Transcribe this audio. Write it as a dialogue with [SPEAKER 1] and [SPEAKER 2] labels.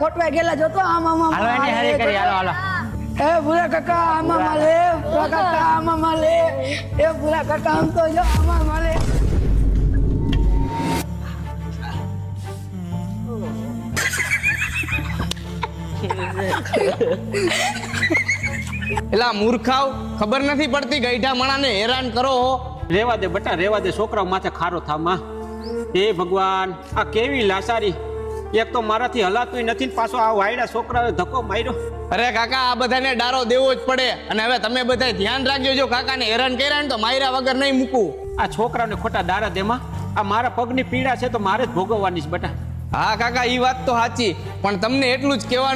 [SPEAKER 1] ખોટવાઈ ગયેલા જોતો આમાં
[SPEAKER 2] હાલો એની હારી કરી હાલો
[SPEAKER 1] એ ભૂરા કાકા આમાં માલે ભૂરા કાકા આમાં માલે એ ભૂરા કાકા આમ તો જો આમાં માલે
[SPEAKER 3] એલા મૂર્ખાવ ખબર નથી પડતી ગઈઢા માણાને હેરાન કરો હો
[SPEAKER 4] રેવા દે બટા રેવા દે છોકરાઓ માથે ખારો થામાં હે ભગવાન આ કેવી લાસારી એક તો મારાથી હલાતું નથી ને પાછો આ વાયડા છોકરાએ ધક્કો માર્યો
[SPEAKER 3] અરે કાકા આ બધાને ડારો દેવો જ પડે અને હવે તમે બધા ધ્યાન રાખજો જો કાકાને હેરાન કર્યા ને તો માર્યા વગર નહીં મૂકું
[SPEAKER 4] આ છોકરાઓને ખોટા દારા દેમાં આ મારા પગની પીડા છે તો મારે જ ભોગવવાની છે બટા
[SPEAKER 3] હા કાકા ઈ વાત તો સાચી પણ તમને એટલું જ કહેવાનું